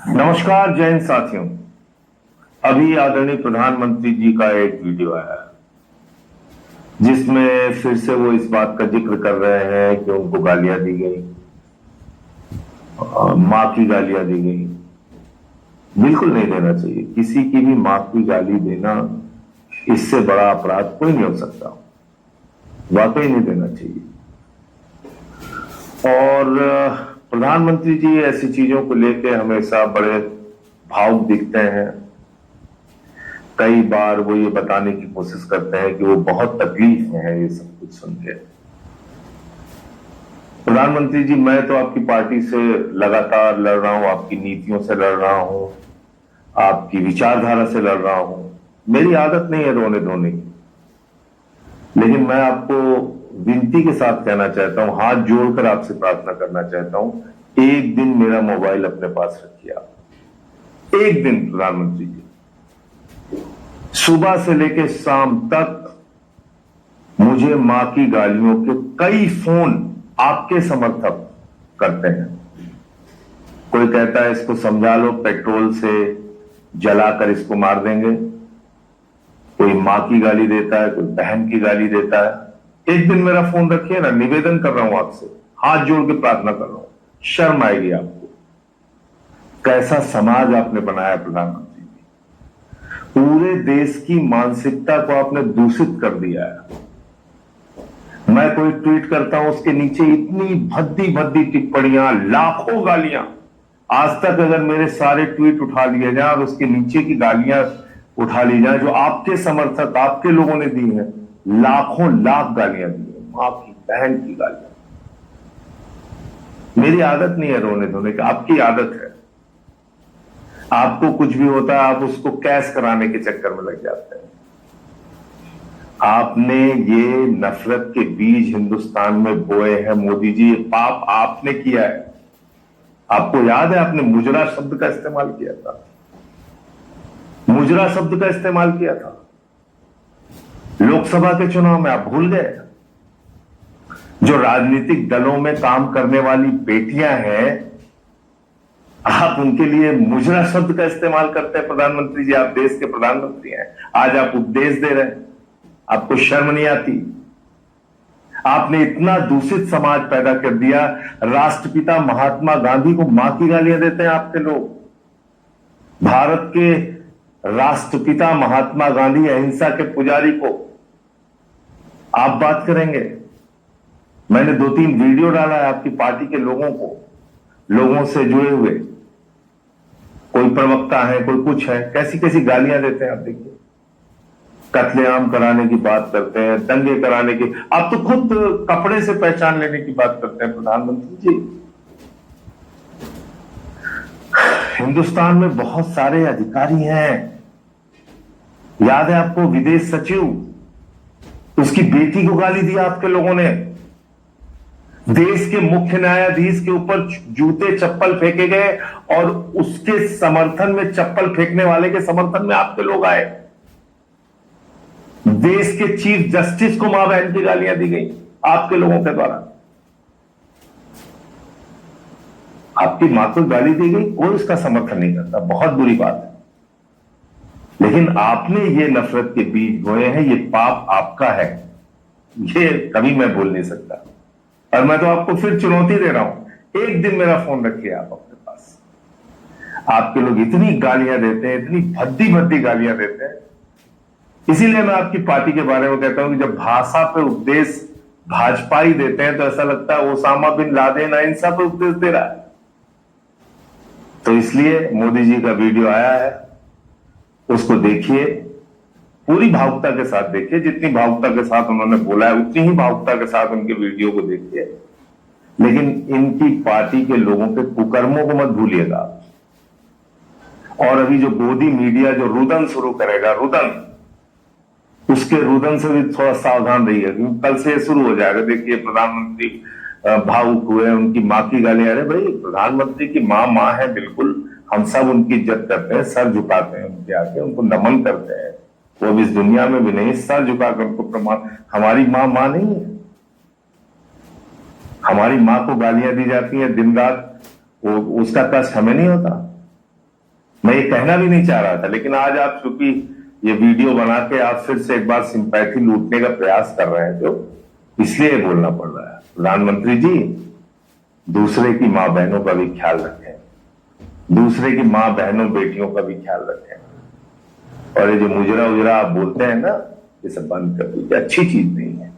नमस्कार जैन साथियों। अभी आदरणीय प्रधानमंत्री जी का एक वीडियो आया है जिसमें फिर से वो इस बात का जिक्र कर रहे हैं कि उनको गालियां दी गई, मां की गालियां दी गई। बिल्कुल नहीं देना चाहिए। किसी की भी मां की गाली देना, इससे बड़ा अपराध कोई नहीं हो सकता। वाकई नहीं देना चाहिए। और प्रधानमंत्री जी ऐसी चीजों को लेके हमेशा बड़े भावुक दिखते हैं। कई बार वो ये बताने की कोशिश करते हैं कि वो बहुत तकलीफ में है ये सब कुछ सुन के। प्रधानमंत्री जी, मैं तो आपकी पार्टी से लगातार लड़ रहा हूं, आपकी नीतियों से लड़ रहा हूं, आपकी विचारधारा से लड़ रहा हूं। मेरी आदत नहीं है रोने धोने की, लेकिन मैं आपको विनती के साथ कहना चाहता हूं, हाथ जोड़कर आपसे प्रार्थना करना चाहता हूं, एक दिन मेरा मोबाइल अपने पास रखिए आप। एक दिन प्रधानमंत्री जी, सुबह से लेकर शाम तक मुझे मां की गालियों के कई फोन आपके समर्थक करते हैं। कोई कहता है इसको समझा लो, पेट्रोल से जलाकर इसको मार देंगे। कोई मां की गाली देता है, कोई बहन की गाली देता है। एक दिन मेरा फोन रखिए ना, निवेदन कर रहा हूं आपसे, हाथ जोड़ के प्रार्थना कर रहा हूं। शर्म आएगी आपको। कैसा समाज आपने बनाया प्रधानमंत्री जी। पूरे देश की मानसिकता को आपने दूषित कर दिया है। मैं कोई ट्वीट करता हूं, उसके नीचे इतनी भद्दी भद्दी टिप्पणियां, लाखों गालियां। आज तक अगर मेरे सारे ट्वीट उठा लिए जाए और उसके नीचे की गालियां उठा ली जाए जो आपके समर्थक, आपके लोगों ने दी हैं, लाखों लाख गालियां दी हैं, मां की, बहन की गालियां। मेरी आदत नहीं है रोने धोने की, आपकी आदत है। आपको कुछ भी होता है आप उसको कैश कराने के चक्कर में लग जाते हैं। आपने ये नफरत के बीज हिंदुस्तान में बोए हैं मोदी जी, ये पाप आपने किया है। आपको याद है आपने मुजरा शब्द का इस्तेमाल किया था, मुजरा शब्द का इस्तेमाल किया था लोकसभा के चुनाव में, आप भूल गए। जो राजनीतिक दलों में काम करने वाली बेटियां हैं, आप उनके लिए मुजरा शब्द का इस्तेमाल करते हैं। प्रधानमंत्री जी, आप देश के प्रधानमंत्री हैं, आज आप उपदेश दे रहे हैं, आपको शर्म नहीं आती? आपने इतना दूषित समाज पैदा कर दिया। राष्ट्रपिता महात्मा गांधी को मां की गालियां देते हैं आपके लोग। भारत के राष्ट्रपिता महात्मा गांधी, अहिंसा के पुजारी को आप बात करेंगे? मैंने 2-3 वीडियो डाला है आपकी पार्टी के लोगों को, लोगों से जुड़े हुए, कोई प्रवक्ता है, कोई कुछ है, कैसी कैसी गालियां देते हैं आप देखिए। कत्लेआम कराने की बात करते हैं, दंगे कराने की, आप तो खुद कपड़े से पहचान लेने की बात करते हैं प्रधानमंत्री जी। हिंदुस्तान में बहुत सारे अधिकारी हैं। याद है आपको विदेश सचिव, उसकी बेटी को गाली दी आपके लोगों ने। देश के मुख्य न्यायाधीश के ऊपर जूते चप्पल फेंके गए और उसके समर्थन में, चप्पल फेंकने वाले के समर्थन में आपके लोग आए। देश के चीफ जस्टिस को मां बहन की गालियां दी गई आपके लोगों के द्वारा। आपकी मां को गाली दी गई, कोई उसका समर्थन नहीं करता, बहुत बुरी बात है। लेकिन आपने ये नफरत के बीज बोए हैं, ये पाप आपका है, ये कभी मैं भूल नहीं सकता। और मैं तो आपको फिर चुनौती दे रहा हूं, एक दिन मेरा फोन रखिए आप अपने पास। आपके लोग इतनी गालियां देते हैं, इतनी भद्दी भद्दी गालियां देते हैं। इसीलिए मैं आपकी पार्टी के बारे में कहता हूं कि जब भाषा पे उपदेश भाजपा ही देते हैं तो ऐसा लगता है ओसामा बिन लादेन अहिंसा पे उपदेश दे रहा है। तो इसलिए मोदी जी का वीडियो आया है, उसको देखिए, पूरी भावुकता के साथ देखिए। जितनी भावुकता के साथ उन्होंने बोला है उतनी ही भावुकता के साथ उनके वीडियो को देखिए। लेकिन इनकी पार्टी के लोगों के कुकर्मों को मत भूलिएगा। और अभी जो गोदी मीडिया जो रुदन शुरू करेगा, रुदन, उसके रुदन से भी थोड़ा सावधान रहिएगा, क्योंकि कल से शुरू हो जाएगा। देखिए प्रधानमंत्री भावुक हुए, उनकी मां की गाली। अरे भाई, प्रधानमंत्री की मां है, बिल्कुल हम सब उनकी इज्जत करते हैं, सर झुकाते हैं उनके आगे, उनको नमन करते हैं। वो अब इस दुनिया में भी नहीं, सर झुकाकर उनको प्रमाण। हमारी मां नहीं है। हमारी मां को गालियां दी जाती हैं दिन रात, वो उसका कष्ट हमें नहीं होता। मैं ये कहना भी नहीं चाह रहा था, लेकिन आज आप चूंकि ये वीडियो बना के आप फिर से एक बार सिंपैथी लूटने का प्रयास कर रहे हैं, तो इसलिए बोलना पड़ रहा है। प्रधानमंत्री जी, दूसरे की मां बहनों का भी ख्याल रखें, दूसरे की मां बहनों बेटियों का भी ख्याल रखें। और ये जो मुजरा उजरा आप बोलते हैं ना, ये सब बंद कर दीजिए, अच्छी चीज नहीं है।